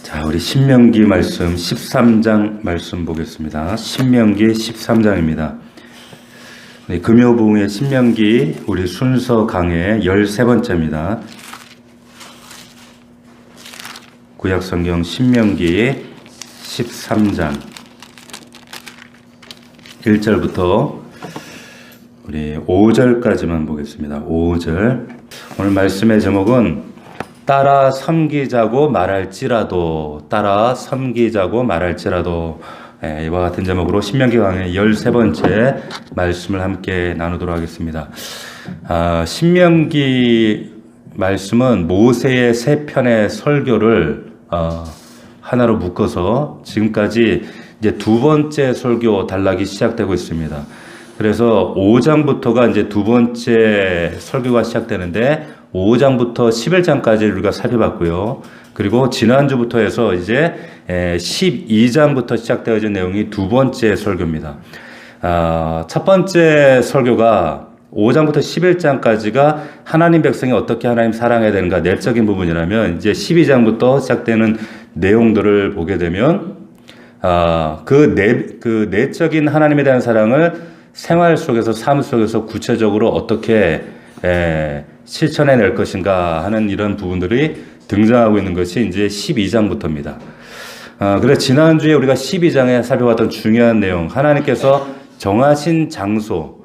자, 우리 신명기 말씀 13장 말씀 보겠습니다. 신명기 13장입니다. 네, 금요부흥의 신명기 우리 순서 강의 13번째입니다. 구약성경 신명기 13장 1절부터 우리 5절까지만 보겠습니다. 5절. 오늘 말씀의 제목은 따라 섬기자고 말할지라도, 따라 섬기자고 말할지라도, 이와 같은 제목으로 신명기 강의 13번째 말씀을 함께 나누도록 하겠습니다. 신명기 말씀은 모세의 세 편의 설교를 하나로 묶어서 지금까지 이제 두 번째 설교 단락이 시작되고 있습니다. 그래서 5장부터가 이제 두 번째 설교가 시작되는데 5장부터 11장까지 우리가 살펴봤고요. 그리고 지난주부터 해서 이제 12장부터 시작되어진 내용이 두 번째 설교입니다. 첫 번째 설교가 5장부터 11장까지가 하나님 백성이 어떻게 하나님 사랑해야 되는가 내적인 부분이라면, 이제 12장부터 시작되는 내용들을 보게 되면 그 내적인 하나님에 대한 사랑을 생활 속에서, 삶 속에서 구체적으로 어떻게 실천해낼 것인가 하는 이런 부분들이 등장하고 있는 것이 이제 12장부터입니다. 그래서 지난주에 우리가 12장에 살펴봤던 중요한 내용, 하나님께서 정하신 장소,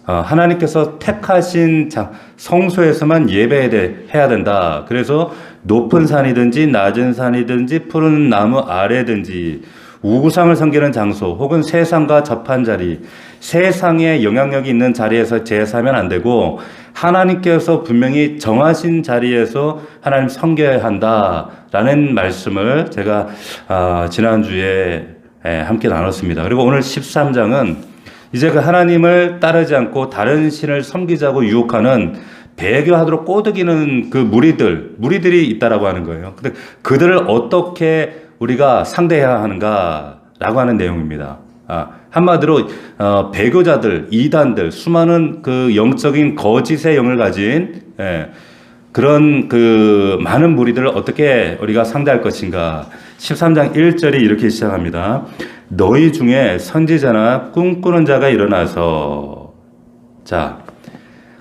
하나님께서 택하신 성소에서만 예배해야 된다. 그래서 높은 산이든지 낮은 산이든지 푸른 나무 아래든지 우상을 섬기는 장소 혹은 세상과 접한 자리, 세상에 영향력이 있는 자리에서 제사하면 안 되고 하나님께서 분명히 정하신 자리에서 하나님 섬겨야 한다라는 말씀을 제가 지난주에 함께 나눴습니다. 그리고 오늘 13장은 이제 그 하나님을 따르지 않고 다른 신을 섬기자고 유혹하는 배교하도록 꼬드기는 그 무리들이 있다라고 하는 거예요. 근데 그들을 어떻게 우리가 상대해야 하는가라고 하는 내용입니다. 한마디로 배교자들, 이단들, 수많은 그 영적인 거짓의 영을 가진 그런 그 많은 무리들을 어떻게 우리가 상대할 것인가. 13장 1절이 이렇게 시작합니다. 너희 중에 선지자나 꿈꾸는 자가 일어나서, 자,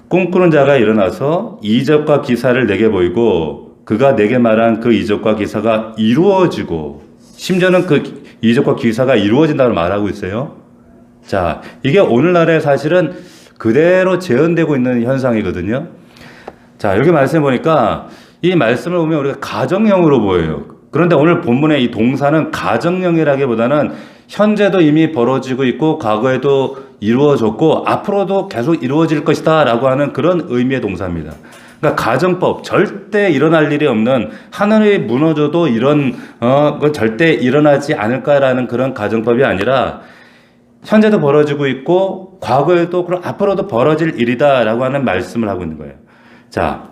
꿈꾸는 자가 일어나서 이적과 기사를 내게 보이고 그가 내게 말한 그 이적과 기사가 이루어지고, 심지어는 그 이적과 기사가 이루어진다고 말하고 있어요. 자, 이게 오늘날에 사실은 그대로 재현되고 있는 현상이거든요. 자, 여기 말씀해 보니까 이 말씀을 보면 우리가 가정형으로 보여요. 그런데 오늘 본문의 이 동사는 가정형이라기보다는 현재도 이미 벌어지고 있고 과거에도 이루어졌고 앞으로도 계속 이루어질 것이다 라고 하는 그런 의미의 동사입니다. 그러니까 가정법, 절대 일어날 일이 없는, 하늘이 무너져도 이런 절대 일어나지 않을까라는 그런 가정법이 아니라 현재도 벌어지고 있고 과거에도 그럼 앞으로도 벌어질 일이다라고 하는 말씀을 하고 있는 거예요. 자,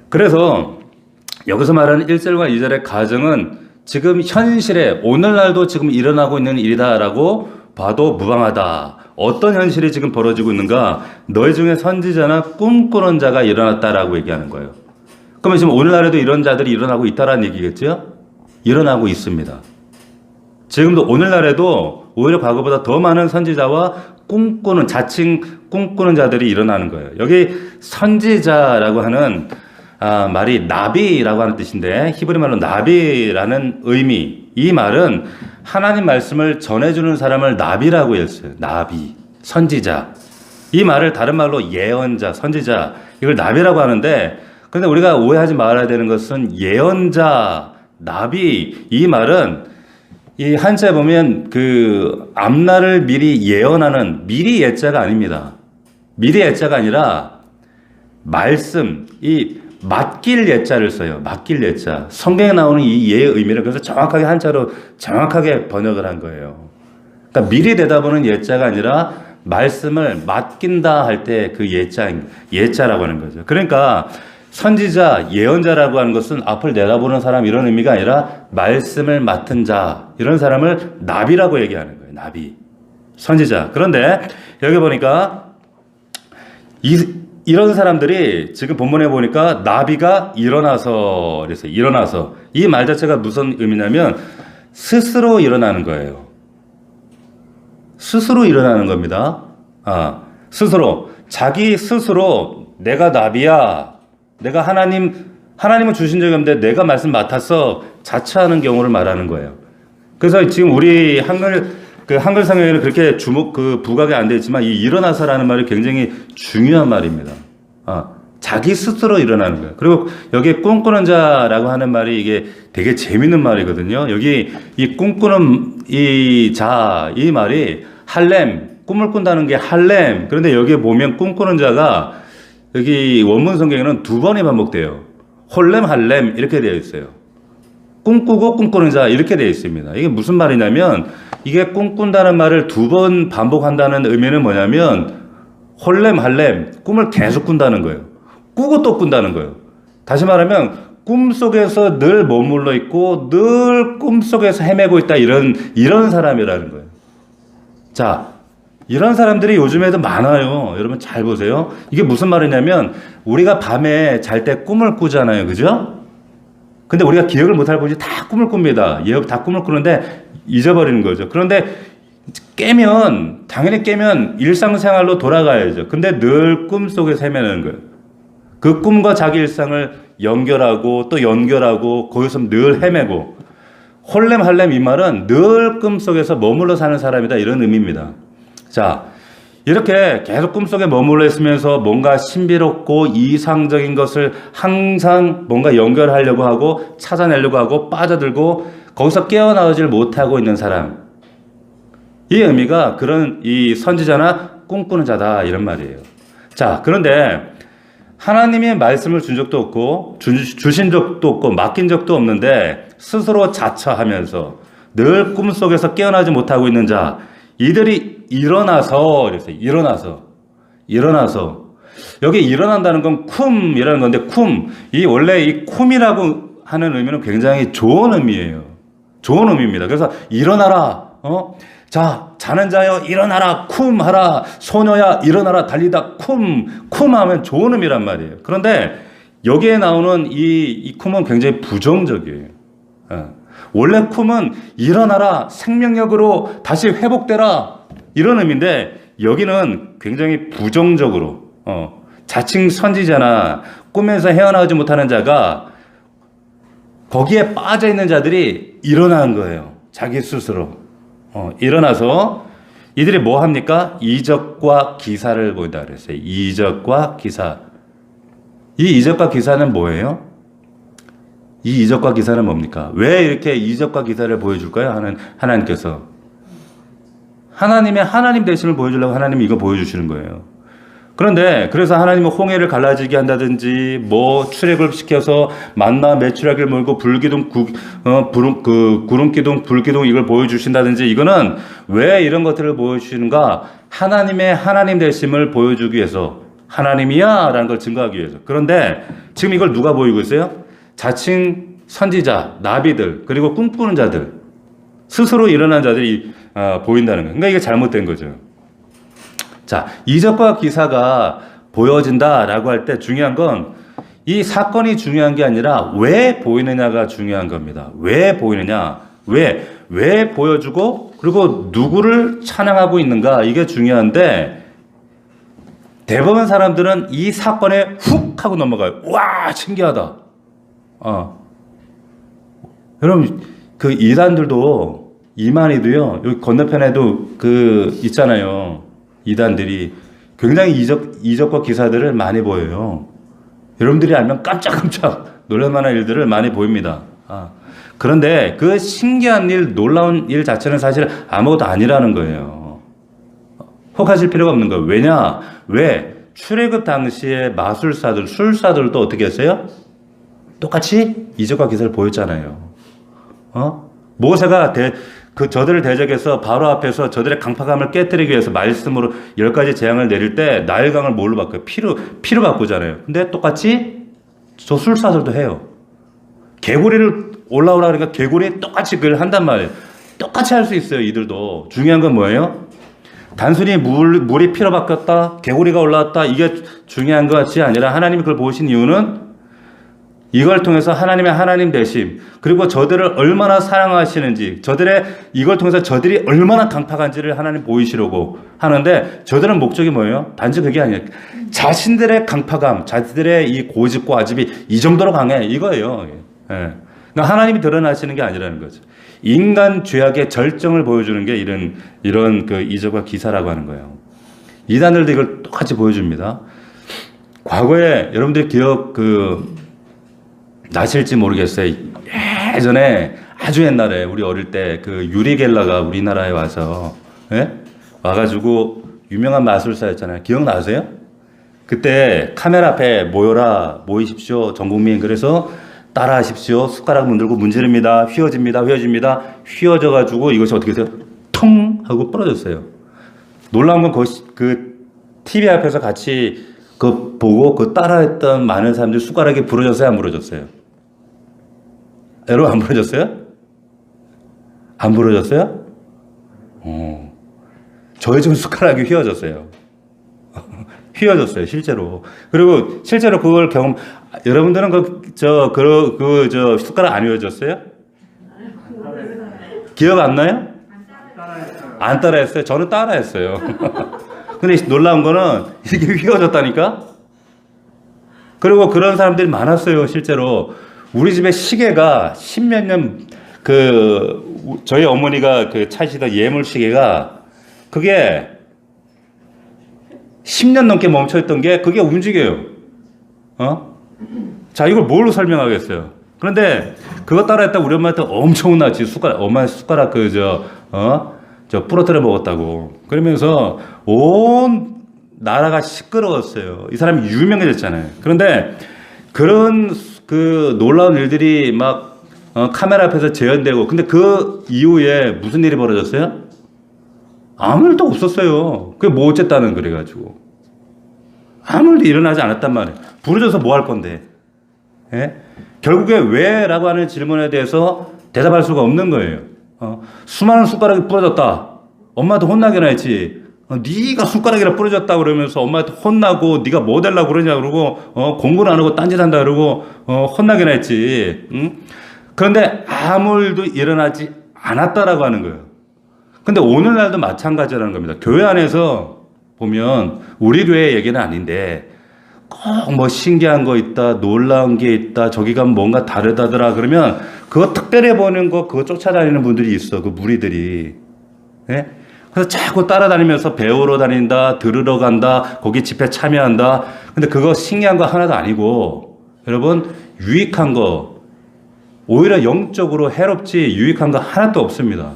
그래서 여기서 말하는 1절과 2절의 가정은 지금 현실에 오늘날도 지금 일어나고 있는 일이다라고 봐도 무방하다. 어떤 현실이 지금 벌어지고 있는가? 너희 중에 선지자나 꿈꾸는 자가 일어났다라고 얘기하는 거예요. 그러면 지금 오늘날에도 이런 자들이 일어나고 있다라는 얘기겠죠? 일어나고 있습니다. 지금도 오늘날에도 오히려 과거보다 더 많은 선지자와 자칭 꿈꾸는 자들이 일어나는 거예요. 여기 선지자라고 하는 말이 나비라고 하는 뜻인데, 히브리 말로 나비라는 의미, 이 말은 하나님 말씀을 전해주는 사람을 나비라고 했어요. 나비, 선지자. 이 말을 다른 말로 예언자, 선지자, 이걸 나비라고 하는데, 그런데 우리가 오해하지 말아야 되는 것은 예언자, 나비, 이 말은 이 한자에 보면 그 앞날을 미리 예언하는, 미리 예자가 아닙니다. 미리 예자가 아니라 말씀, 이 맡길 예자를 써요. 맡길 예자. 성경에 나오는 이 예의 의미를 그래서 정확하게 한자로 정확하게 번역을 한 거예요. 그러니까 미리 대답하는 예자가 아니라 말씀을 맡긴다 할 때 그 예자라고 하는 거죠. 그러니까 선지자, 예언자라고 하는 것은 앞을 내다보는 사람 이런 의미가 아니라 말씀을 맡은 자, 이런 사람을 나비라고 얘기하는 거예요. 나비. 선지자. 그런데 여기 보니까 이런 사람들이 지금 본문에 보니까 나비가 일어나서 그랬어요. 일어나서. 이 말 자체가 무슨 의미냐면 스스로 일어나는 거예요. 스스로 일어나는 겁니다. 스스로. 자기 스스로 내가 나비야. 내가 하나님은 주신 적이 없는데 내가 말씀 맡아서 자처하는 경우를 말하는 거예요. 그래서 지금 우리 한글 성경에는 그렇게 부각이 안 되어 있지만 이 일어나서라는 말이 굉장히 중요한 말입니다. 자기 스스로 일어나는 거예요. 그리고 여기 꿈꾸는 자라고 하는 말이 이게 되게 재밌는 말이거든요. 여기 이 꿈꾸는 이 말이 할렘, 꿈을 꾼다는 게 할렘. 그런데 여기에 보면 꿈꾸는 자가 여기 원문 성경에는 2번이 반복돼요. 홀렘, 할렘 이렇게 되어 있어요. 꿈꾸고 꿈꾸는 자 이렇게 되어 있습니다. 이게 무슨 말이냐면 이게 꿈꾼다는 말을 2번 반복한다는 의미는 뭐냐면 홀렘, 할렘 꿈을 계속 꾼다는 거예요. 꾸고 또 꾼다는 거예요. 다시 말하면 꿈속에서 늘 머물러 있고 늘 꿈속에서 헤매고 있다 이런 사람이라는 거예요. 자, 이런 사람들이 요즘에도 많아요. 여러분 잘 보세요. 이게 무슨 말이냐면 우리가 밤에 잘 때 꿈을 꾸잖아요. 그죠? 근데 우리가 기억을 못할 뿐이지 다 꿈을 꿉니다. 다 꿈을 꾸는데 잊어버리는 거죠. 그런데 당연히 깨면 일상생활로 돌아가야죠. 근데 늘 꿈속에서 헤매는 거예요. 그 꿈과 자기 일상을 연결하고 또 연결하고 거기서 늘 헤매고 홀렘 할렘 이 말은 늘 꿈속에서 머물러 사는 사람이다 이런 의미입니다. 자, 이렇게 계속 꿈속에 머물러 있으면서 뭔가 신비롭고 이상적인 것을 항상 뭔가 연결하려고 하고 찾아내려고 하고 빠져들고 거기서 깨어나오질 못하고 있는 사람. 이 의미가 그런 이 선지자나 꿈꾸는 자다 이런 말이에요. 자, 그런데 하나님의 말씀을 준 적도 없고 주신 적도 없고 맡긴 적도 없는데 스스로 자처하면서 늘 꿈속에서 깨어나지 못하고 있는 자 이들이 일어나서 여기 일어난다는 건 쿰이라는 건데 원래 이 쿰이라고 하는 의미는 굉장히 좋은 의미예요. 좋은 의미입니다. 그래서 일어나라. 자, 자는 자여 일어나라 쿰 하라 소녀야 일어나라 달리다 쿰 하면 좋은 의미란 말이에요. 그런데 여기에 나오는 이 쿰은 굉장히 부정적이에요. 원래 쿰은 일어나라 생명력으로 다시 회복되라 이런 의미인데 여기는 굉장히 부정적으로 자칭 선지자나 꿈에서 헤어나오지 못하는 자가 거기에 빠져 있는 자들이 일어나는 거예요. 자기 스스로 일어나서 이들이 뭐 합니까? 이적과 기사를 보인다 그랬어요. 이적과 기사. 이 이적과 기사는 뭐예요? 이 이적과 기사는 뭡니까? 왜 이렇게 이적과 기사를 보여줄까요? 하나님께서 하나님 되심을 보여주려고 하나님이 이거 보여주시는 거예요. 그런데 그래서 하나님은 홍해를 갈라지게 한다든지 출애굽을 시켜서 만나 메추라기를 몰고 불기둥 구름기둥 불기둥 이걸 보여주신다든지 이거는 왜 이런 것들을 보여주시는가? 하나님의 하나님 되심을 보여주기 위해서 하나님이야 라는 걸 증거하기 위해서. 그런데 지금 이걸 누가 보이고 있어요? 자칭 선지자, 나비들 그리고 꿈꾸는 자들 스스로 일어난 자들이 보인다는 거예요. 그러니까 이게 잘못된 거죠. 자, 이적과 기사가 보여진다라고 할 때 중요한 건 이 사건이 중요한 게 아니라 왜 보이느냐가 중요한 겁니다. 왜 보이느냐? 왜 보여주고 그리고 누구를 찬양하고 있는가? 이게 중요한데 대부분 사람들은 이 사건에 훅 하고 넘어가요. 와, 신기하다. 여러분 그 이단들도 이만희도요. 여기 건너편에도 있잖아요. 이단들이 굉장히 이적과 기사들을 많이 보여요. 여러분들이 알면 깜짝깜짝 놀랄만한 일들을 많이 보입니다. 그런데 그 신기한 일, 놀라운 일 자체는 사실 아무것도 아니라는 거예요. 혹하실 필요가 없는 거예요. 왜? 출애굽 당시에 마술사들, 술사들도 어떻게 했어요? 똑같이 이적과 기사를 보였잖아요. 모세가 저들을 대적해서 바로 앞에서 저들의 강팍함을 깨뜨리기 위해서 말씀으로 10가지 재앙을 내릴 때 나일강을 뭘로 바꿔요? 피로 바꾸잖아요. 근데 똑같이 저 술사들도 해요. 개구리를 올라오라 그러니까 개구리 똑같이 그걸 한단 말이에요. 똑같이 할 수 있어요. 이들도. 중요한 건 뭐예요? 단순히 물이 피로 바뀌었다, 개구리가 올라왔다, 이게 중요한 것이 아니라 하나님이 그걸 보신 이유는 이걸 통해서 하나님의 하나님 되심, 그리고 저들을 얼마나 사랑하시는지, 이걸 통해서 저들이 얼마나 강팍한지를 하나님 보이시려고 하는데, 저들은 목적이 뭐예요? 단지 그게 아니에요. 자신들의 강팍함, 자신들의 이 고집과 아집이 이 정도로 강해, 이거예요. 예. 그러니까 하나님이 드러나시는 게 아니라는 거죠. 인간 죄악의 절정을 보여주는 게 이런 그 이적과 기사라고 하는 거예요. 이단들도 이걸 똑같이 보여줍니다. 과거에 여러분들 나실지 모르겠어요. 예전에 아주 옛날에 우리 어릴 때 그 유리 겔라가 우리나라에 와서 와가지고 유명한 마술사였잖아요. 기억나세요? 그때 카메라 앞에 모이십시오 전 국민. 그래서 따라하십시오. 숟가락 문들고 문지릅니다. 휘어집니다. 휘어져가지고 이것이 어떻게 돼요? 통 하고 부러졌어요. 놀라운 건 그 TV 앞에서 같이 보고 따라했던 많은 사람들이 숟가락이 부러졌어요? 안 부러졌어요? 여러분 안 부러졌어요? 안 부러졌어요? 저희 집 숟가락이 휘어졌어요. 휘어졌어요, 실제로. 그리고 실제로 그걸 여러분들은 숟가락 안 휘어졌어요? 기억 안 나요? 안 따라했어요? 저는 따라했어요. 근데 놀라운 거는 이게 휘어졌다니까? 그리고 그런 사람들이 많았어요, 실제로. 우리 집에 시계가 십몇 년, 저희 어머니가 차시던 예물 시계가 그게 10년 넘게 멈춰있던 게 그게 움직여요. 자, 이걸 뭘로 설명하겠어요? 그런데 그거 따라했다 우리 엄마한테 엄청 혼났지. 엄마 숟가락 부러뜨려 먹었다고. 그러면서 온 나라가 시끄러웠어요. 이 사람이 유명해졌잖아요. 그런데 그런 놀라운 일들이 막 카메라 앞에서 재현되고, 근데 그 이후에 무슨 일이 벌어졌어요? 아무 일도 없었어요. 그게 뭐 어쨌다는 그래가지고 아무 일도 일어나지 않았단 말이에요. 부러져서 뭐 할 건데? 예? 결국에 왜라고 하는 질문에 대해서 대답할 수가 없는 거예요. 수많은 숟가락이 부러졌다. 엄마한테 혼나게나 했지. 네가 숟가락이라 부러졌다 그러면서 엄마한테 혼나고 네가 뭐 되려고 그러냐 그러고 공부를 안 하고 딴짓한다 그러고 혼나게나 했지. 응? 그런데 아무 일도 일어나지 않았다라고 하는 거예요. 근데 오늘날도 마찬가지라는 겁니다. 교회 안에서 보면 우리 교회 얘기는 아닌데 꼭 뭐 신기한 거 있다, 놀라운 게 있다, 저기 가면 뭔가 다르다더라 그러면 그거 특별해 보이는 거 그거 쫓아다니는 분들이 있어. 그 무리들이. 예? 그래서 자꾸 따라다니면서 배우러 다닌다, 들으러 간다, 거기 집회 참여한다. 근데 그거 신기한 거 하나도 아니고, 여러분, 유익한 거, 오히려 영적으로 해롭지 유익한 거 하나도 없습니다.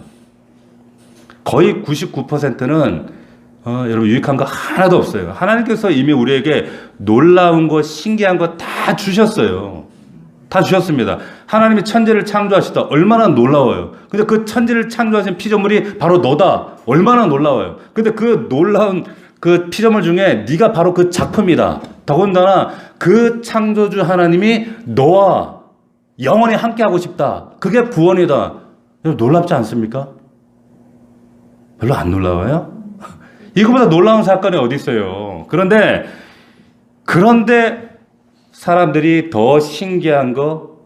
거의 99%는 여러분 유익한 거 하나도 없어요. 하나님께서 이미 우리에게 놀라운 거, 신기한 거 다 주셨어요. 다 주셨습니다. 하나님이 천지를 창조하시다. 얼마나 놀라워요. 근데 그 천지를 창조하신 피조물이 바로 너다. 얼마나 놀라워요. 근데 그 놀라운 그 피조물 중에 네가 바로 그 작품이다. 더군다나 그 창조주 하나님이 너와 영원히 함께하고 싶다. 그게 구원이다. 놀랍지 않습니까? 별로 안 놀라워요? 이거보다 놀라운 사건이 어디 있어요? 그런데 사람들이 더 신기한 거,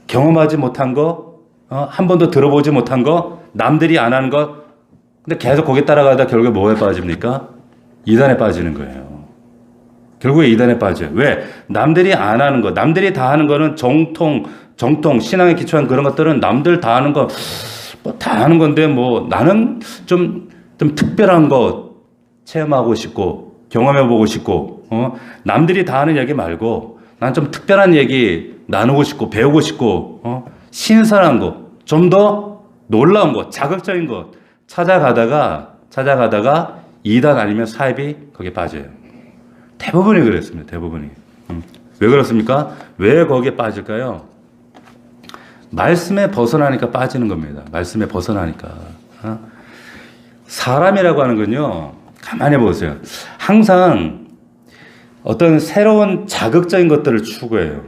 경험하지 못한 거, 한 번도 들어보지 못한 거, 남들이 안 하는 거, 근데 계속 거기에 따라가다 결국에 뭐에 빠집니까? 이단에 빠지는 거예요. 결국에 이단에 빠져요. 왜? 남들이 안 하는 거, 남들이 다 하는 거는 정통, 신앙에 기초한 그런 것들은 남들 다 하는 거, 다 하는 건데, 나는 좀 특별한 거 체험하고 싶고, 경험해보고 싶고, 남들이 다 하는 얘기 말고, 난 좀 특별한 얘기 나누고 싶고, 배우고 싶고, 신선한 거, 좀 더 놀라운 거, 자극적인 거, 찾아가다가 이단 아니면 사입이 거기에 빠져요. 대부분이 그랬습니다. 대부분이. 왜 그렇습니까? 왜 거기에 빠질까요? 말씀에 벗어나니까 빠지는 겁니다. 말씀에 벗어나니까. 사람이라고 하는 건요, 가만히 보세요. 항상 어떤 새로운 자극적인 것들을 추구해요.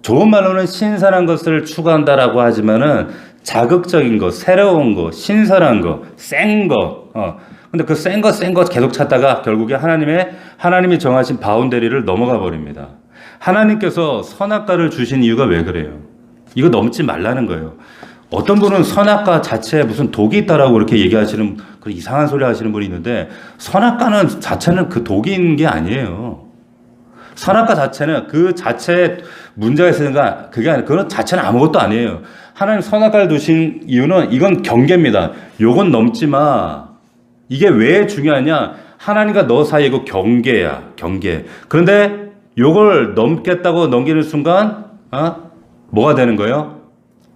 좋은 말로는 신선한 것을 추구한다라고 하지만은 자극적인 거, 새로운 거, 신선한 거, 센 거, 근데 그 센 거 계속 찾다가 결국에 하나님이 정하신 바운더리를 넘어가 버립니다. 하나님께서 선악과를 주신 이유가 왜 그래요? 이거 넘지 말라는 거예요. 어떤 분은 선악과 자체에 무슨 독이 있다라고 그렇게 얘기하시는 그런 이상한 소리 하시는 분이 있는데, 선악과는 자체는 그 독이 있는 게 아니에요. 선악과 자체는 그 자체에 문제가 있으니까 그게 아니라 그건 자체는 아무것도 아니에요. 하나님 선악과를 두신 이유는 이건 경계입니다. 요건 넘지 마. 이게 왜 중요하냐? 하나님과 너 사이에 그 경계야, 경계. 그런데 요걸 넘겠다고 넘기는 순간, 뭐가 되는 거예요?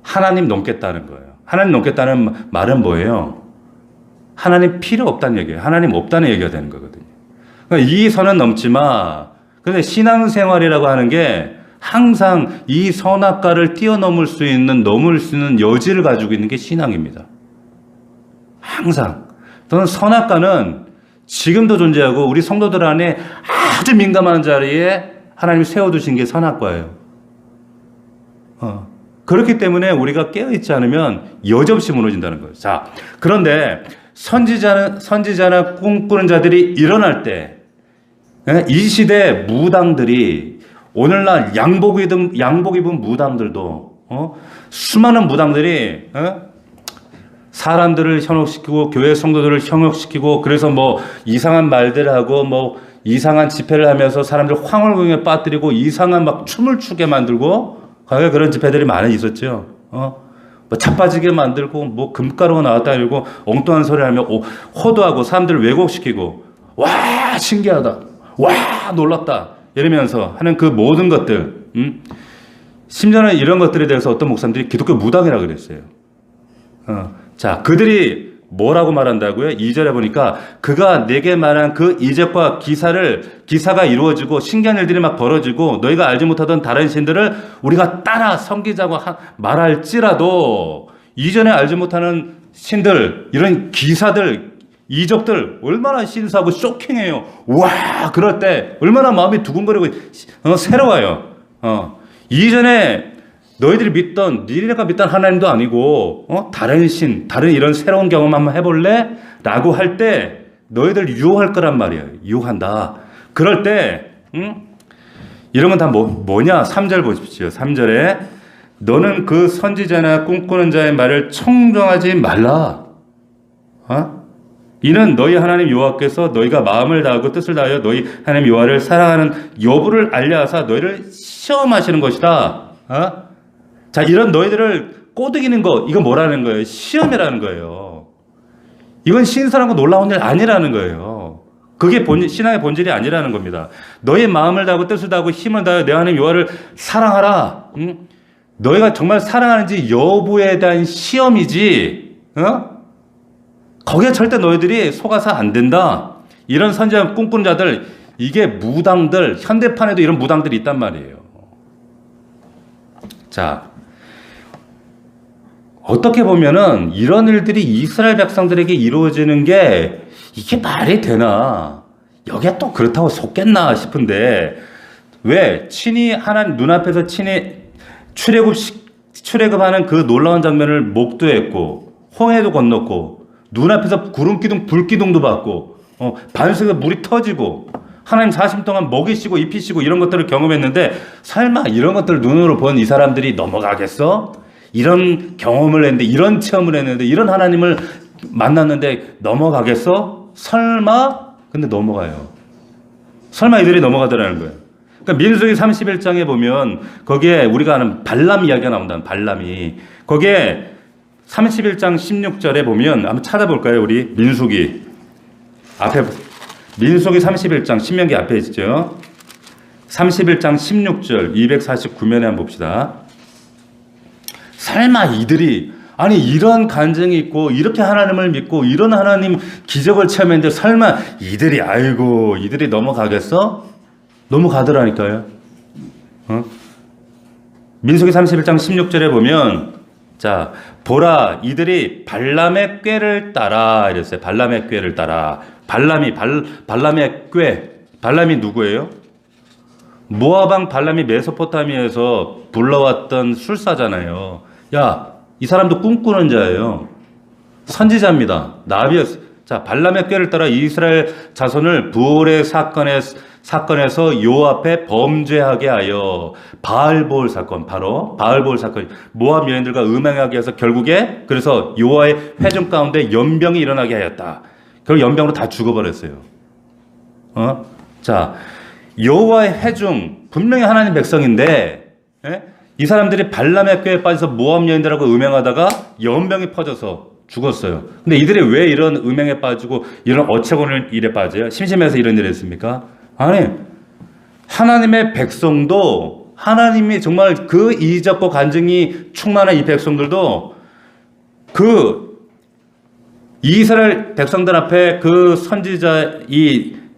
하나님 넘겠다는 거예요. 하나님 넘겠다는 말은 뭐예요? 하나님 필요 없다는 얘기예요. 하나님 없다는 얘기가 되는 거거든요. 그러니까 이 선은 넘지 마. 근데 신앙생활이라고 하는 게 항상 이 선악과를 뛰어넘을 수 있는, 넘을 수 있는 여지를 가지고 있는 게 신앙입니다. 항상. 저는 선악과는 지금도 존재하고 우리 성도들 안에 아주 민감한 자리에 하나님이 세워두신 게 선악과예요. 그렇기 때문에 우리가 깨어있지 않으면 여지없이 무너진다는 거예요. 자, 그런데 선지자나 꿈꾸는 자들이 일어날 때, 이 시대 무당들이, 오늘날 양복 입은 무당들도, 수많은 무당들이, 사람들을 현혹시키고, 교회 성도들을 현혹시키고, 그래서 뭐, 이상한 말들을 하고, 뭐, 이상한 집회를 하면서 사람들 황홀경에 빠뜨리고, 이상한 막 춤을 추게 만들고, 과거에 그런 집회들이 많이 있었죠. 뭐 자빠지게 만들고, 뭐 금가루가 나왔다 이러고, 엉뚱한 소리 하며, 호도하고, 사람들을 왜곡시키고, 와, 신기하다. 와, 놀랍다. 이러면서 하는 그 모든 것들, 심지어는 이런 것들에 대해서 어떤 목사님들이 기독교 무당이라고 그랬어요. 자, 그들이 뭐라고 말한다고요? 2절에 보니까 그가 내게 말한 그 이적과 기사가 이루어지고 신기한 일들이 막 벌어지고 너희가 알지 못하던 다른 신들을 우리가 따라 섬기자고 말할지라도 이전에 알지 못하는 신들, 이런 기사들, 이적들 얼마나 신수하고 쇼킹해요. 와, 그럴 때 얼마나 마음이 두근거리고 새로워요. 이전에 너희들이 니네가 믿던 하나님도 아니고 다른 신, 다른 이런 새로운 경험 한번 해볼래? 라고 할 때 너희들 유혹할 거란 말이에요. 유혹한다. 그럴 때 이런 건 다 뭐냐? 3절 보십시오. 3절에 너는 그 선지자나 꿈꾸는 자의 말을 청종하지 말라. 이는 너희 하나님 여호와께서 너희가 마음을 다하고 뜻을 다하여 너희 하나님 여호와를 사랑하는 여부를 알려하사 너희를 시험하시는 것이다. 자, 이런 너희들을 꼬드기는 거, 이건 뭐라는 거예요? 시험이라는 거예요. 이건 신선하고 놀라운 일 아니라는 거예요. 그게 신앙의 본질이 아니라는 겁니다. 너희 마음을 다하고 뜻을 다하고 힘을 다하여 내 하나님 여호와를 사랑하라. 너희가 정말 사랑하는지 여부에 대한 시험이지. 거기에 절대 너희들이 속아서 안 된다. 이런 선지자 꿈꾸는 자들, 이게 무당들, 현대판에도 이런 무당들이 있단 말이에요. 자, 어떻게 보면은 이런 일들이 이스라엘 백성들에게 이루어지는 게 이게 말이 되나? 여기에 또 그렇다고 속겠나 싶은데, 왜 친히 하나님 눈앞에서 친히 출애굽하는 그 놀라운 장면을 목도했고 홍해도 건넜고 눈앞에서 구름기둥 불기둥도 봤고 반석에 물이 터지고 하나님 40년 동안 먹이시고 입히시고 이런 것들을 경험했는데, 설마 이런 것들을 눈으로 본 이 사람들이 넘어가겠어? 이런 경험을 했는데, 이런 체험을 했는데, 이런 하나님을 만났는데 넘어가겠어? 설마? 근데 넘어가요. 설마 이들이 넘어가더라는 거예요. 그러니까 민수기 31장에 보면 거기에 우리가 아는 발람 이야기가 나온다. 발람이. 거기에 31장 16절에 보면 한번 찾아볼까요? 우리 민수기 앞에, 민수기 31장 신명기 앞에 있죠. 31장 16절 249면에 한번 봅시다. 설마 이들이, 아니 이런 간증이 있고 이렇게 하나님을 믿고 이런 하나님 기적을 체험했는데 설마 이들이 넘어가겠어? 넘어가더라니까요. 민수기 31장 16절에 보면, 자, 보라 이들이 발람의 꾀를 따라 이랬어요. 발람의 꾀를 따라. 발람의 꾀. 발람이 누구예요? 모압왕 발람이 메소포타미아에서 불러왔던 술사잖아요. 야, 이 사람도 꿈꾸는 자예요. 선지자입니다. 나비였어요. 자, 발람의 꾀를 따라 이스라엘 자손을 부올의 사건에서 요 앞에 범죄하게 하여 바알볼 사건, 바로 바알볼 사건, 모압 여인들과 음행하게 해서 결국에 그래서 여호와의 회중 가운데 연병이 일어나게 하였다. 결국 연병으로 다 죽어버렸어요. 자, 여호와의 회중 분명히 하나님 백성인데 이 사람들이 발람의 꾀에 빠져서 모압 여인들하고 음행하다가 연병이 퍼져서 죽었어요. 근데 이들이 왜 이런 음행에 빠지고 이런 어처구니없는 일에 빠져요? 심심해서 이런 일을 했습니까? 아니, 하나님의 백성도 하나님이 정말 그 이적과 간증이 충만한 이 백성들도 그 이스라엘 백성들 앞에 그 선지자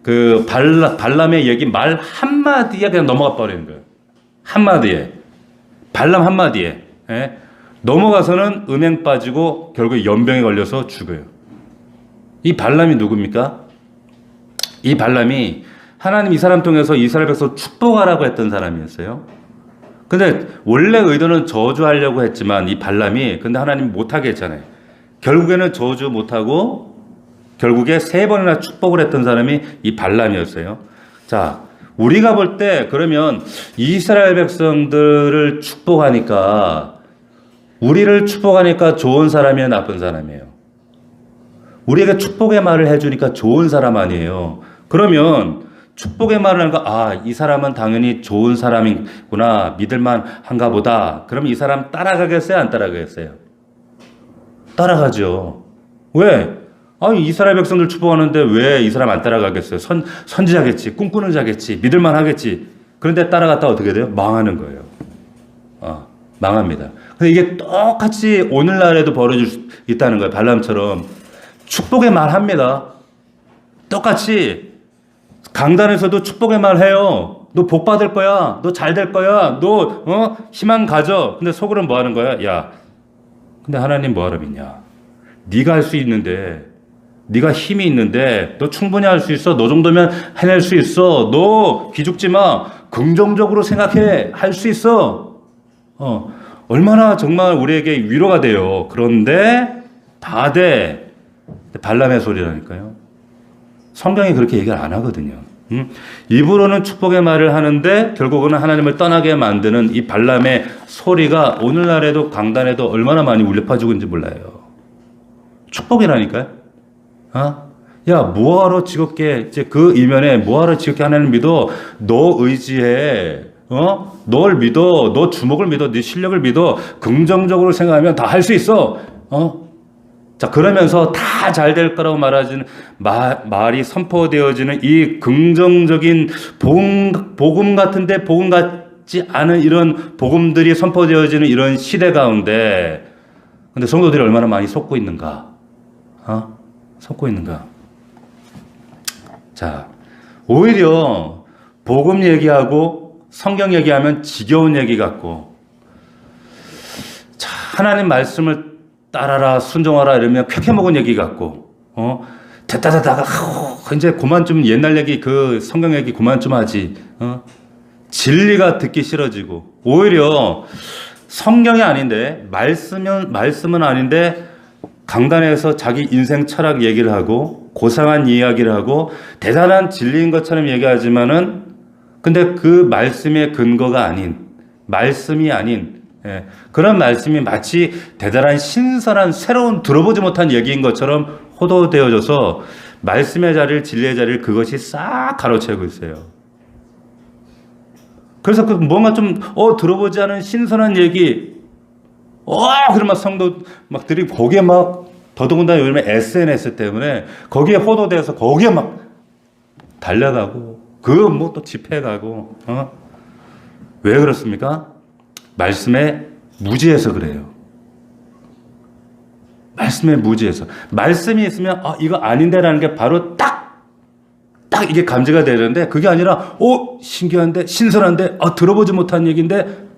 그 발람의 얘기 말 한마디에 그냥 넘어가 버리는 거예요. 한마디에. 발람 한마디에. 넘어가서는 음행 빠지고 결국 연병에 걸려서 죽어요. 이 발람이 누굽니까? 이 발람이 하나님 이 사람 통해서 이스라엘 백성 축복하라고 했던 사람이었어요. 근데 원래 의도는 저주하려고 했지만 이 발람이 근데 하나님 못하게 했잖아요. 결국에는 저주 못하고 결국에 3번이나 축복을 했던 사람이 이 발람이었어요. 자, 우리가 볼 때 그러면 이스라엘 백성들을 축복하니까 우리를 축복하니까 좋은 사람이에요, 나쁜 사람이에요? 우리에게 축복의 말을 해주니까 좋은 사람 아니에요. 그러면 축복의 말을 하니까 이 사람은 당연히 좋은 사람이구나, 믿을만 한가 보다. 그럼 이 사람 따라가겠어요, 안 따라가겠어요? 따라가죠. 왜? 이스라엘 백성들 축복하는데 왜 이 사람 안 따라가겠어요? 선지자겠지, 꿈꾸는 자겠지, 믿을만 하겠지. 그런데 따라갔다 어떻게 돼요? 망하는 거예요. 망합니다. 근데 이게 똑같이 오늘날에도 벌어질 수 있다는 거예요. 발람처럼 축복의 말 합니다. 똑같이 강단에서도 축복의 말 해요. 너 복 받을 거야. 너 잘 될 거야. 너 희망 가져. 근데 속으로는 뭐 하는 거야? 야, 근데 하나님 뭐 하러 믿냐? 네가 할 수 있는데, 네가 힘이 있는데, 너 충분히 할 수 있어. 너 정도면 해낼 수 있어. 너 기죽지 마. 긍정적으로 생각해. 할 수 있어. 얼마나 정말 우리에게 위로가 돼요. 그런데 다 돼. 발람의 소리라니까요. 성경이 그렇게 얘기를 안 하거든요. 입으로는 축복의 말을 하는데 결국은 하나님을 떠나게 만드는 이 발람의 소리가 오늘날에도 강단에도 얼마나 많이 울려 퍼지고 있는지 몰라요. 축복이라니까요. 야, 뭐하러 지겹게, 이제 그 이면에 뭐하러 지겹게 하나님 믿어? 너 의지해. 널 믿어. 너 주목을 믿어. 네 실력을 믿어. 긍정적으로 생각하면 다 할 수 있어. 자, 그러면서 다 잘 될 거라고 말하지는 말이 선포되어지는 이 긍정적인 복음 같은데 복음 같지 않은 이런 복음들이 선포되어지는 이런 시대 가운데 근데 성도들이 얼마나 많이 속고 있는가? 속고 있는가? 자, 오히려 복음 얘기하고 성경 얘기하면 지겨운 얘기 같고, 자, 하나님 말씀을 따라라, 순종하라 이러면 쾌쾌 먹은 얘기 같고, 됐다가 이제 그만 좀 옛날 얘기, 그 성경 얘기 그만 좀 하지. 진리가 듣기 싫어지고, 오히려 성경이 아닌데, 말씀은 아닌데, 강단에서 자기 인생 철학 얘기를 하고, 고상한 이야기를 하고, 대단한 진리인 것처럼 얘기하지만은, 근데 그 말씀의 근거가 아닌, 말씀이 아닌, 그런 말씀이 마치 대단한 신선한 새로운 들어보지 못한 얘기인 것처럼 호도되어져서 말씀의 자리를, 진리의 자리를 그것이 싹 가로채고 있어요. 그래서 그 뭔가 좀 들어보지 않은 신선한 얘기, 그러면 성도들이 거기에 막 더더군다나 요즘에 SNS 때문에 거기에 호도돼서 거기에 막 달려가고 뭐 또 집회 가고 왜 그렇습니까? 말씀에 무지해서 그래요. 말씀에 무지해서. 말씀이 있으면 이거 아닌데라는 게 바로 딱 이게 감지가 되는데 그게 아니라 신기한데 신선한데 들어보지 못한 얘기인데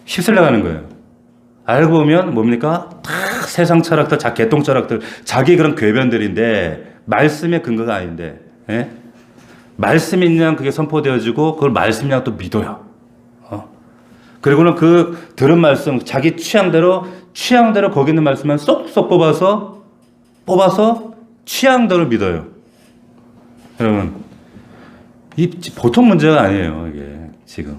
휩쓸려 가는 거예요. 알고 보면 뭡니까? 다 세상 철학들, 개똥 철학들, 자기 그런 궤변들인데 말씀의 근거가 아닌데 말씀이 있는 그게 선포되어지고 그걸 말씀이랑 또 믿어요. 그리고는 그 들은 말씀 자기 취향대로 거기 있는 말씀만 쏙쏙 뽑아서 취향대로 믿어요. 여러분, 이 보통 문제가 아니에요, 이게 지금.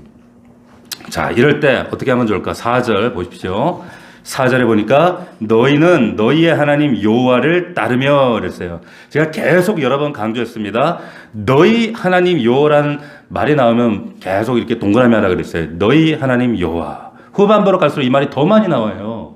자, 이럴 때 어떻게 하면 좋을까? 4절 보십시오. 4절에 보니까 너희는 너희의 하나님 여호와를 따르며 그랬어요. 제가 계속 여러 번 강조했습니다. 너희 하나님 여호와라는 말이 나오면 계속 이렇게 동그라미 하라 그랬어요. 너희 하나님 여호와. 후반부로 갈수록 이 말이 더 많이 나와요.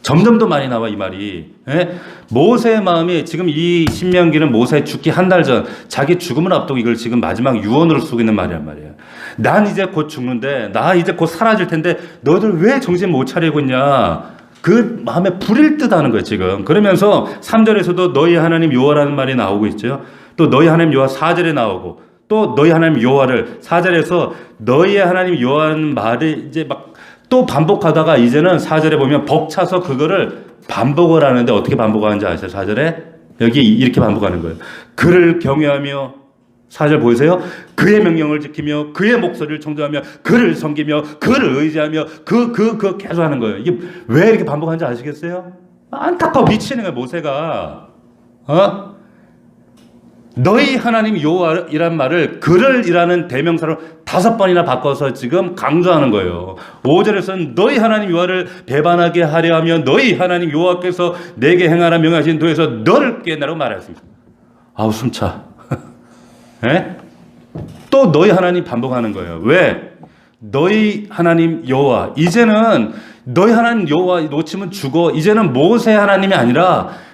점점 더 많이 나와 이 말이. 예? 모세의 마음이 지금 이 신명기는 모세 죽기 한 달 전 자기 죽음을 앞두고 이걸 지금 마지막 유언으로 쓰고 있는 말이란 말이에요. 난 이제 곧 죽는데 나 이제 곧 사라질 텐데 너희들 왜 정신 못 차리고 있냐. 그 마음에 불일 듯 하는 거예요 지금. 그러면서 3절에서도 너희 하나님 여호와라는 말이 나오고 있죠. 또 너희 하나님 여호와 4절에 나오고 또 너희 하나님 여호와를 4절에서 너희의 하나님 여호와라는 말을 이제 막 또 반복하다가 이제는 4절에 보면 벅차서 그거를 반복을 하는데 어떻게 반복하는지 아세요? 4절에 여기 이렇게 반복하는 거예요. 그를 경외하며 4절 보이세요? 그의 명령을 지키며 그의 목소리를 청정하며 그를 섬기며 그를 의지하며 계속 하는 거예요. 이게 왜 이렇게 반복하는지 아시겠어요? 안타까워 미치는 거예요 모세가. 너희 하나님 여호와이란 말을 그를이라는 대명사로 5번이나 바꿔서 지금 강조하는 거예요. 5절에서는 너희 하나님 여호와를 배반하게 하려 하며 너희 하나님 여호와께서 내게 행하라 명하신 도에서 너를 깨나라고 말했습니다. 아우 숨차. 예? 또 너희 하나님 반복하는 거예요. 왜? 너희 하나님 여호와. 이제는 너희 하나님 여호와 놓치면 죽어. 이제는 모세 하나님이 아니라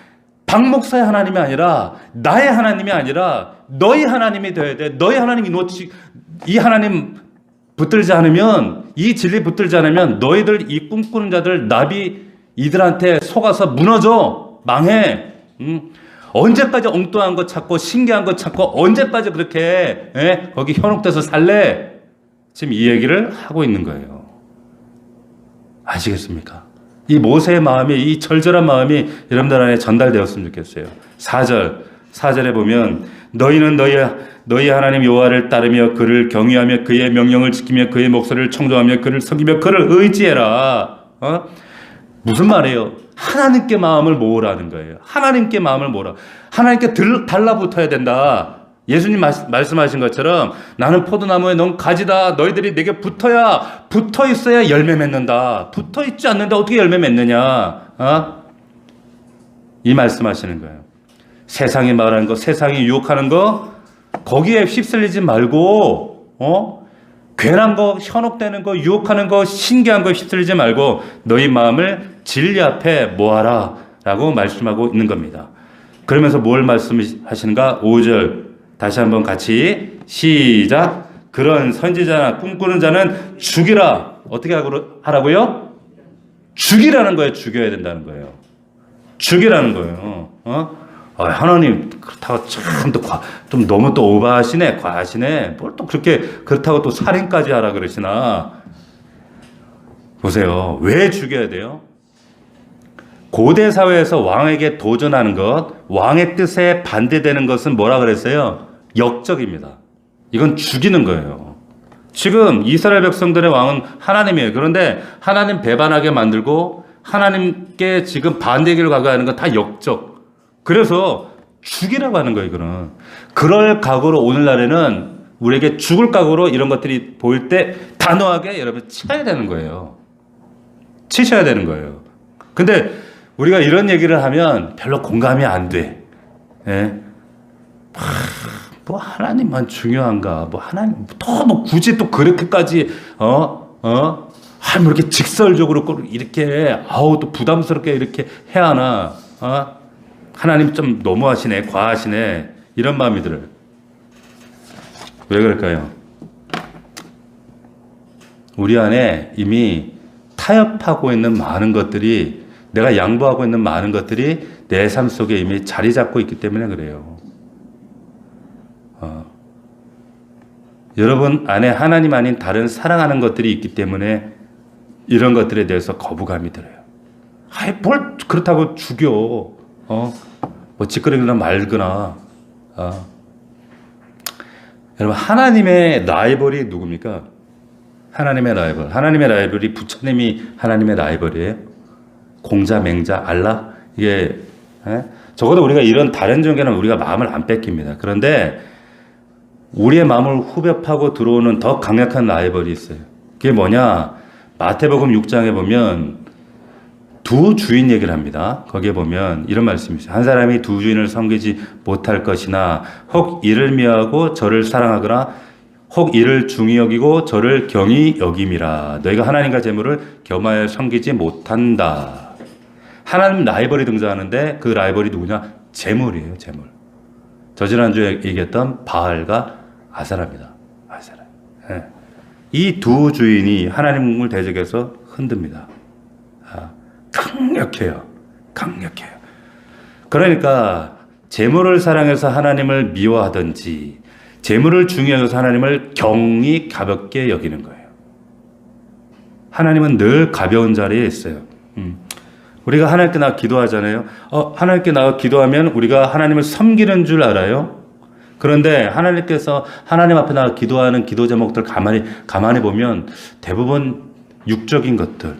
박 목사의 하나님이 아니라 나의 하나님이 아니라 너희 하나님이 되어야 돼. 너희 하나님이 이 하나님 붙들지 않으면 이 진리 붙들지 않으면 너희들 이 꿈꾸는 자들 나비 이들한테 속아서 무너져 망해. 언제까지 엉뚱한 거 찾고 신기한 거 찾고 언제까지 그렇게 거기 현혹돼서 살래? 지금 이 얘기를 하고 있는 거예요. 아시겠습니까? 이 모세의 마음이 이 절절한 마음이 여러분들 안에 전달되었으면 좋겠어요. 4절에 보면 너희는 너희 하나님 여호와를 따르며 그를 경외하며 그의 명령을 지키며 그의 목소리를 청종하며 그를 섬기며 그를 의지해라. 무슨 말이에요? 하나님께 마음을 모으라는 거예요. 하나님께 마음을 모으라. 하나님께 달라붙어야 된다. 예수님 말씀하신 것처럼 나는 포도나무에 넌 가지다. 너희들이 내게 붙어 있어야 열매 맺는다. 붙어 있지 않는데 어떻게 열매 맺느냐? 이 말씀하시는 거예요. 세상이 말하는 거, 세상이 유혹하는 거 거기에 휩쓸리지 말고 괜한 거, 현혹되는 거, 유혹하는 거, 신기한 거 휩쓸리지 말고 너희 마음을 진리 앞에 모아라 라고 말씀하고 있는 겁니다. 그러면서 뭘 말씀하시는가? 5절 다시 한번 같이 시작. 그런 선지자나 꿈꾸는 자는 죽이라. 어떻게 하라고요? 죽이라는 거예요. 죽여야 된다는 거예요. 죽이라는 거예요. 하나님 그렇다고 참 좀 너무 또 오버하시네, 과하시네. 뭘 또 그렇다고 또 살인까지 하라 그러시나? 보세요. 왜 죽여야 돼요? 고대 사회에서 왕에게 도전하는 것, 왕의 뜻에 반대되는 것은 뭐라 그랬어요? 역적입니다. 이건 죽이는 거예요. 지금 이스라엘 백성들의 왕은 하나님이에요. 그런데 하나님 배반하게 만들고 하나님께 지금 반대길을 가게 하는 건 다 역적. 그래서 죽이라고 하는 거예요. 이거는. 그럴 각오로 오늘날에는 우리에게 죽을 각오로 이런 것들이 보일 때 단호하게 여러분 쳐야 되는 거예요. 치셔야 되는 거예요. 근데 우리가 이런 얘기를 하면 별로 공감이 안 돼. 예? 뭐 하나님만 중요한가? 뭐 하나님 뭐 굳이 또 그렇게까지 뭐 이렇게 직설적으로 꼭 이렇게 또 부담스럽게 이렇게 해야 하나? 하나님 좀 너무하시네, 과하시네 이런 마음이 들어요. 왜 그럴까요? 우리 안에 이미 타협하고 있는 많은 것들이 내가 양보하고 있는 많은 것들이 내 삶 속에 이미 자리 잡고 있기 때문에 그래요. 여러분 안에 하나님 아닌 다른 사랑하는 것들이 있기 때문에 이런 것들에 대해서 거부감이 들어요. 뭘 그렇다고 죽여. 뭐 짓거리거나 말거나. 여러분 하나님의 라이벌이 누굽니까? 하나님의 라이벌. 하나님의 라이벌이 부처님이 하나님의 라이벌이에요. 공자, 맹자, 알라? 이게 예? 적어도 우리가 이런 다른 종교는 우리가 마음을 안 뺏깁니다. 그런데 우리의 마음을 후벼 파고 들어오는 더 강력한 라이벌이 있어요. 그게 뭐냐? 마태복음 6장에 보면 두 주인 얘기를 합니다. 거기에 보면 이런 말씀이 있어요. 한 사람이 두 주인을 섬기지 못할 것이나 혹 이를 미워하고 저를 사랑하거나 혹 이를 중히 여기고 저를 경히 여김이라. 너희가 하나님과 재물을 겸하여 섬기지 못한다. 하나님 라이벌이 등장하는데 그 라이벌이 누구냐? 재물이에요. 재물. 저 지난주에 얘기했던 바알과 아세라입니다. 아세라. 예. 이 두 주인이 하나님을 대적해서 흔듭니다. 강력해요. 강력해요. 그러니까 재물을 사랑해서 하나님을 미워하든지 재물을 중요해서 하나님을 경히 가볍게 여기는 거예요. 하나님은 늘 가벼운 자리에 있어요. 우리가 하나님께 나가 기도하잖아요. 하나님께 나가 기도하면 우리가 하나님을 섬기는 줄 알아요. 그런데 하나님께서 하나님 앞에 나가 기도하는 기도 제목들 가만히 보면 대부분 육적인 것들,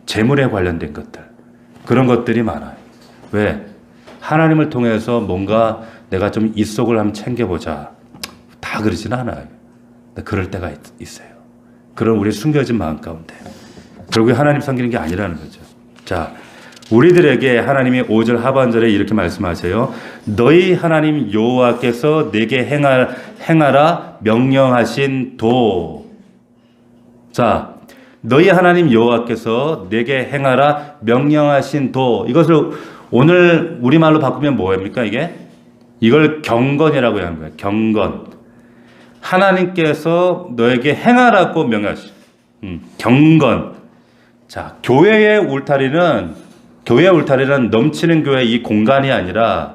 재물에 관련된 것들, 그런 것들이 많아요. 왜? 하나님을 통해서 뭔가 내가 좀 이 속을 한번 챙겨보자. 다 그러진 않아요. 그럴 때가 있어요. 그런 우리 숨겨진 마음 가운데. 결국에 하나님 섬기는 게 아니라는 거죠. 자, 우리들에게 하나님이 5절 하반절에 이렇게 말씀하세요. 너희 하나님 여호와께서 내게 행하라 명령하신 도. 자, 너희 하나님 여호와께서 내게 행하라 명령하신 도. 이것을 오늘 우리말로 바꾸면 뭐입니까 이게? 이걸 경건이라고 하는 거예요. 경건. 하나님께서 너에게 행하라고 명하신 경건. 자, 교회의 울타리는 넘치는 교회 이 공간이 아니라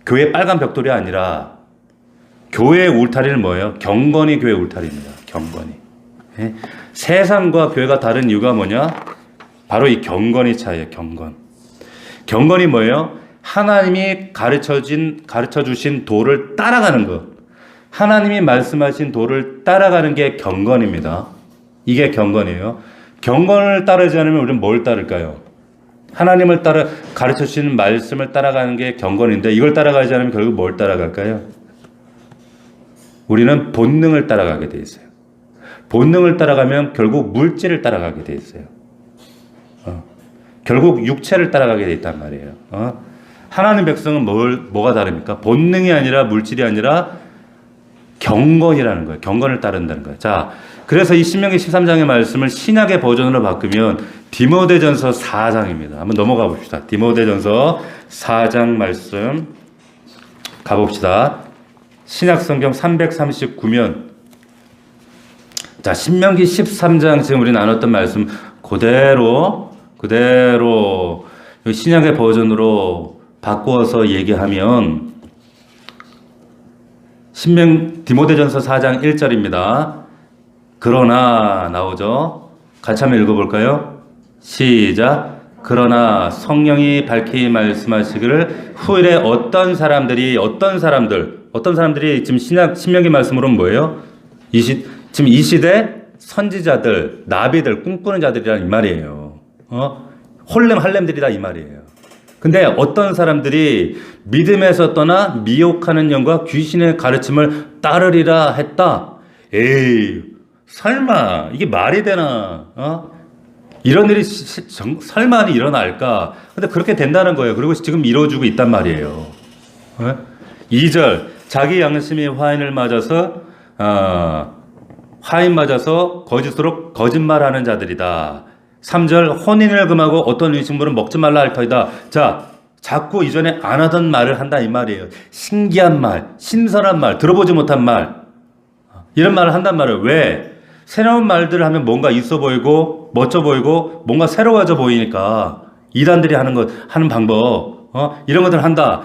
교회 빨간 벽돌이 아니라 교회의 울타리는 뭐예요? 경건이 교회 울타리입니다. 경건이. 예? 세상과 교회가 다른 이유가 뭐냐? 바로 이 경건이 차이예요. 경건. 경건이 뭐예요? 하나님이 가르쳐 주신 도를 따라가는 것. 하나님이 말씀하신 도를 따라가는 게 경건입니다. 이게 경건이에요. 경건을 따르지 않으면 우리는 뭘 따를까요? 하나님을 따라 가르쳐 주시는 말씀을 따라가는 게 경건인데 이걸 따라가지 않으면 결국 뭘 따라갈까요? 우리는 본능을 따라가게 돼 있어요. 본능을 따라가면 결국 물질을 따라가게 돼 있어요. 결국 육체를 따라가게 돼 있단 말이에요. 하나님 백성은 뭐가 다릅니까? 본능이 아니라 물질이 아니라 경건이라는 거예요. 경건을 따른다는 거예요. 자, 그래서 이 신명기 13장의 말씀을 신약의 버전으로 바꾸면 디모데전서 4장입니다. 한번 넘어가 봅시다. 디모데전서 4장 말씀 가봅시다. 신약 성경 339면 자, 신명기 13장 지금 우리 나눴던 말씀 그대로 신약의 버전으로 바꾸어서 얘기하면 디모데전서 4장 1절입니다. 그러나 나오죠. 같이 한번 읽어볼까요? 시작. 그러나 성령이 밝히 말씀하시기를 후일에 어떤 사람들이 지금 신명기 말씀으로는 뭐예요? 지금 이 시대 선지자들, 나비들, 꿈꾸는 자들이란 이 말이에요. 할렘들이다 이 말이에요. 근데 어떤 사람들이 믿음에서 떠나 미혹하는 영과 귀신의 가르침을 따르리라 했다. 에이, 설마 이게 말이 되나? 이런 일이 설마 일어날까? 근데 그렇게 된다는 거예요. 그리고 지금 이루어지고 있단 말이에요. 2절 자기 양심이 화인을 맞아서 거짓으로 거짓말하는 자들이다. 3절 혼인을 금하고 어떤 음식물은 먹지 말라 할 터이다. 자, 자꾸 이전에 안 하던 말을 한다 이 말이에요. 신기한 말, 신선한 말, 들어보지 못한 말, 이런 말을 한단 말이에요. 왜? 새로운 말들을 하면 뭔가 있어 보이고 멋져 보이고 뭔가 새로워져 보이니까 이단들이 하는 방법, 이런 것들을 한다.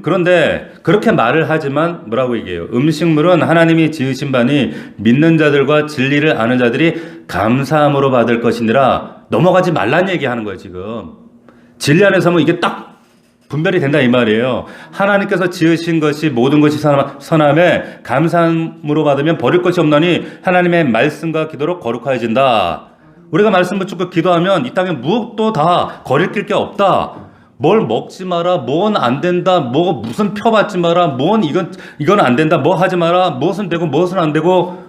그런데 그렇게 말을 하지만 뭐라고 얘기해요? 음식물은 하나님이 지으신 바니 믿는 자들과 진리를 아는 자들이 감사함으로 받을 것이니라. 넘어가지 말란 얘기하는 거예요. 지금 진리 안에서 하면 이게 딱 분별이 된다 이 말이에요. 하나님께서 지으신 것이 모든 것이 선함에 감사함으로 받으면 버릴 것이 없나니 하나님의 말씀과 기도로 거룩하여진다. 우리가 말씀 붙잡고 기도하면 이 땅에 무엇도 다 거릴 게 없다. 뭘 먹지 마라, 뭔 안 된다, 뭐 무슨 표 받지 마라, 뭔 이건 안 된다, 뭐 하지 마라, 무엇은 되고 무엇은 안 되고,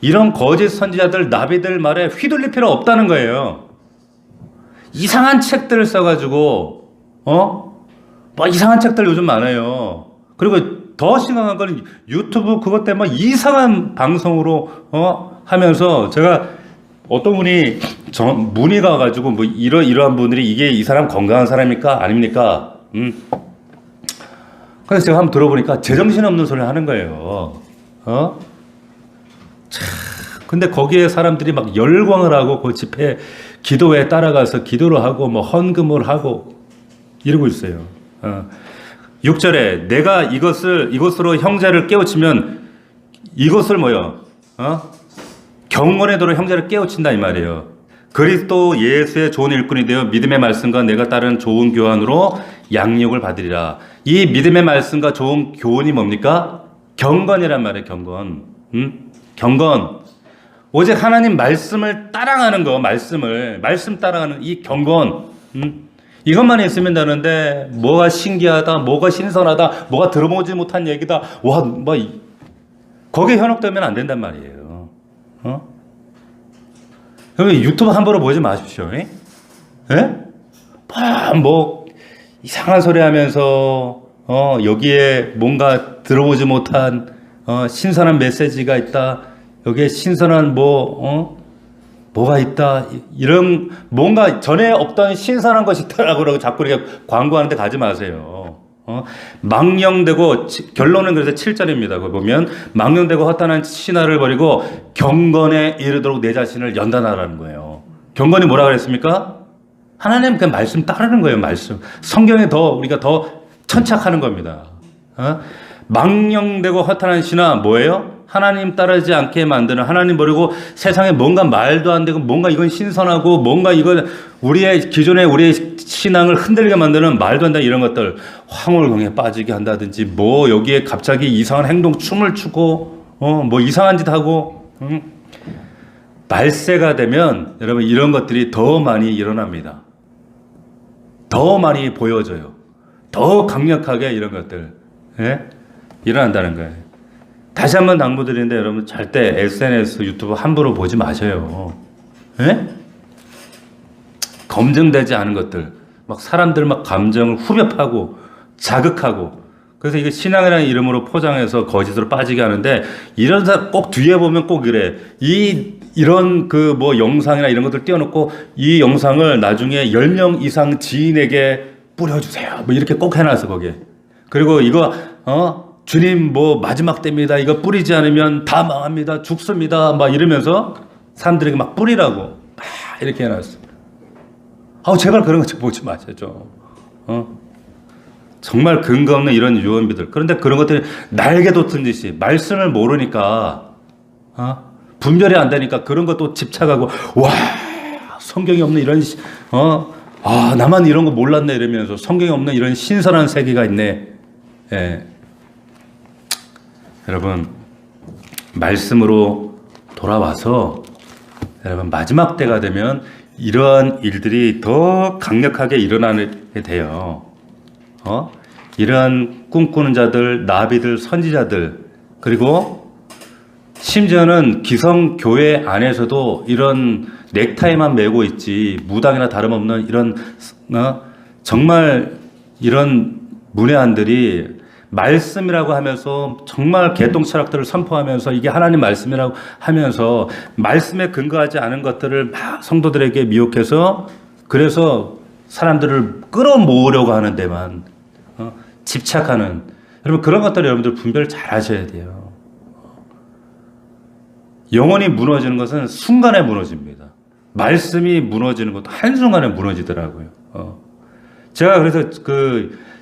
이런 거짓 선지자들, 나비들 말에 휘둘릴 필요 없다는 거예요. 이상한 책들을 써가지고, 뭐 이상한 책들 요즘 많아요. 그리고 더 심각한 건 유튜브 그것 때문에 이상한 방송으로, 하면서 제가 어떤 분이 문의가 와가지고 뭐 이러한 분들이 이게 이 사람 건강한 사람입니까? 아닙니까? 그래서 제가 한번 들어보니까 제정신 없는 소리를 하는 거예요. 근데 거기에 사람들이 막 열광을 하고 그 집회 기도회에 따라가서 기도를 하고 뭐 헌금을 하고 이러고 있어요. 6절에 내가 이것으로 형제를 깨우치면 이것을 뭐요? 경건의 도로 형제를 깨우친다 이 말이에요. 그리스도 예수의 좋은 일꾼이 되어 믿음의 말씀과 내가 따른 좋은 교훈으로 양육을 받으리라. 이 믿음의 말씀과 좋은 교훈이 뭡니까? 경건이란 말이에요. 경건. 경건. 오직 하나님 말씀을 따라가는 거, 말씀 따라가는 이 경건. 이것만 있으면 되는데 뭐가 신기하다, 뭐가 신선하다, 뭐가 들어보지 못한 얘기다. 와, 뭐 거기에 현혹되면 안 된단 말이에요. 여러분 유튜브 함부로 보지 마십시오. 예? 뭐 이상한 소리 하면서 여기에 뭔가 들어보지 못한 신선한 메시지가 있다. 여기에 신선한 뭐가 있다. 이런 뭔가 전에 없던 신선한 것이 있다라고 자꾸 이렇게 광고하는데 가지 마세요. 망령되고 결론은 그래서 7절입니다. 그 보면 망령되고 허탄한 신화를 버리고 경건에 이르도록 내 자신을 연단하라는 거예요. 경건이 뭐라 그랬습니까? 하나님 그 말씀 따르는 거예요. 말씀. 성경에 우리가 더 천착하는 겁니다. 망령되고 허탄한 신화 뭐예요? 하나님 따르지 않게 만드는, 하나님 버리고 세상에 뭔가 말도 안 되고 뭔가 이건 신선하고 뭔가 이건 기존의 우리의 신앙을 흔들게 만드는 말도 안 되는 이런 것들, 황홀경에 빠지게 한다든지 뭐 여기에 갑자기 이상한 행동, 춤을 추고 뭐 이상한 짓 하고 말세가 되면 여러분 이런 것들이 더 많이 일어납니다. 더 많이 보여져요. 더 강력하게 이런 것들 일어난다는 거예요. 다시 한번 당부드리는데 여러분 절대 SNS, 유튜브 함부로 보지 마세요. 검증되지 않은 것들, 막 사람들 막 감정을 후벼파고 자극하고, 그래서 이게 신앙이라는 이름으로 포장해서 거짓으로 빠지게 하는데, 이런 사람 꼭 뒤에 보면 꼭 이래. 이런 그 뭐 영상이나 이런 것들 띄워놓고 이 영상을 나중에 10명 이상 지인에게 뿌려주세요. 뭐 이렇게 꼭 해놔서 거기에. 그리고 이거 주님 뭐 마지막 때입니다. 이거 뿌리지 않으면 다 망합니다. 죽습니다. 막 이러면서 사람들에게 막 뿌리라고 막 이렇게 해놨어. 제발 그런 거 좀 보지 마세요. 정말 근거 없는 이런 유언비들. 그런데 그런 것들이 날개 돋은 듯이 말씀을 모르니까 분별이 안 되니까 그런 것도 집착하고, 와 성경이 없는 이런 나만 이런 거 몰랐네 이러면서 성경이 없는 이런 신선한 세계가 있네. 여러분 말씀으로 돌아와서 여러분 마지막 때가 되면 이러한 일들이 더 강력하게 일어나게 돼요. 이러한 꿈꾸는 자들, 나비들, 선지자들, 그리고 심지어는 기성교회 안에서도 이런 넥타이만 메고 있지 무당이나 다름없는 이런 정말 이런 문외한들이 말씀이라고 하면서 정말 개똥 철학들을 선포하면서 이게 하나님 말씀이라고 하면서 말씀에 근거하지 않은 것들을 막 성도들에게 미혹해서, 그래서 사람들을 끌어모으려고 하는 데만 집착하는, 여러분 그런 것들을 여러분들 분별 잘 하셔야 돼요. 영혼이 무너지는 것은 순간에 무너집니다. 말씀이 무너지는 것도 한순간에 무너지더라고요. 제가 그래서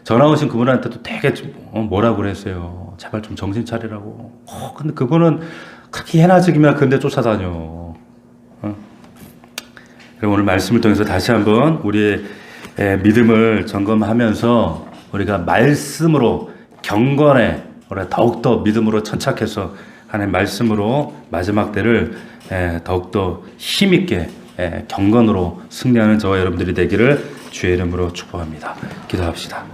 전화 오신 그분한테도 되게 뭐라고 그랬어요. 제발 좀 정신 차리라고. 근데 그거는 그렇게 해나지기만 근데 쫓아다녀. 그럼 오늘 말씀을 통해서 다시 한번 우리의 믿음을 점검하면서 우리가 말씀으로 경건에 더욱더 믿음으로 천착해서 하나님 말씀으로 마지막 때를 더욱더 힘있게 경건으로 승리하는 저와 여러분들이 되기를 주의 이름으로 축복합니다. 기도합시다.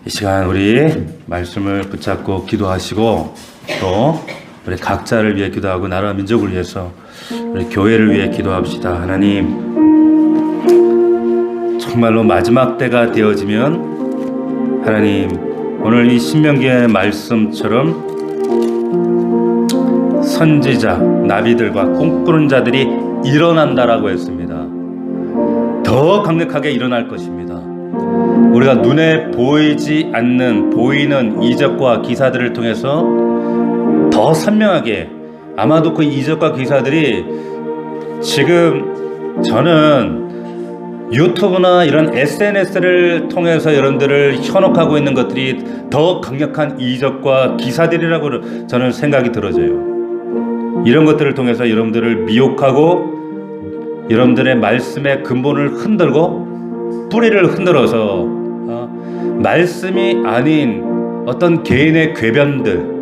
이 시간 우리 말씀을 붙잡고 기도하시고 또 우리 각자를 위해 기도하고 나라 민족을 위해서 우리 교회를 위해 기도합시다. 하나님, 정말로 마지막 때가 되어지면 하나님, 오늘 이 신명기의 말씀처럼 선지자, 나비들과 꿈꾸는 자들이 일어난다라고 했습니다. 더 강력하게 일어날 것입니다. 우리가 눈에 보이지 않는 보이는 이적과 기사들을 통해서 더 선명하게, 아마도 그 이적과 기사들이 지금 저는 유튜브나 이런 SNS를 통해서 여러분들을 현혹하고 있는 것들이 더 강력한 이적과 기사들이라고 저는 생각이 들어져요. 이런 것들을 통해서 여러분들을 미혹하고 여러분들의 말씀의 근본을 흔들고 뿌리를 흔들어서 말씀이 아닌 어떤 개인의 궤변들,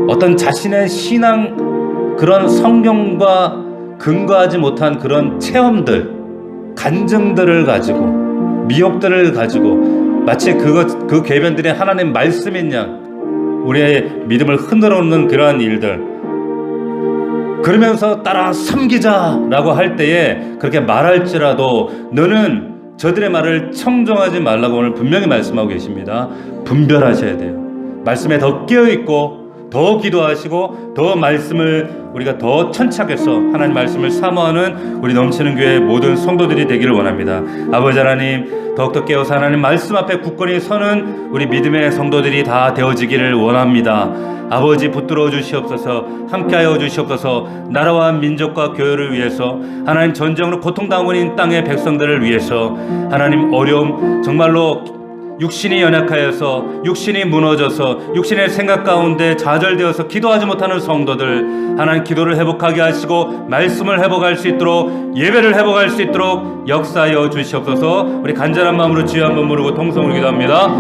어떤 자신의 신앙, 그런 성경과 근거하지 못한 그런 체험들, 간증들을 가지고, 미혹들을 가지고 마치 그 궤변들이 하나님 말씀인 양 우리의 믿음을 흔들어 놓는 그러한 일들, 그러면서 따라 섬기자라고 할 때에 그렇게 말할지라도 너는 저들의 말을 청종하지 말라고 오늘 분명히 말씀하고 계십니다. 분별하셔야 돼요. 말씀에 더 깨어있고 더 기도하시고 더 말씀을 우리가 더 천착해서 하나님 말씀을 사모하는 우리 넘치는 교회 모든 성도들이 되기를 원합니다. 아버지 하나님, 더욱더 깨어서 하나님 말씀 앞에 굳건히 서는 우리 믿음의 성도들이 다 되어지기를 원합니다. 아버지, 붙들어 주시옵소서. 함께하여 주시옵소서. 나라와 민족과 교회를 위해서, 하나님 전쟁으로 고통당하고 있는 땅의 백성들을 위해서, 하나님 어려움, 정말로 육신이 연약하여서, 육신이 무너져서, 육신의 생각 가운데 좌절되어서 기도하지 못하는 성도들, 하나님 기도를 회복하게 하시고 말씀을 회복할 수 있도록, 예배를 회복할 수 있도록 역사하여 주시옵소서. 우리 간절한 마음으로 주여 한번 부르고 통성으로 기도합니다.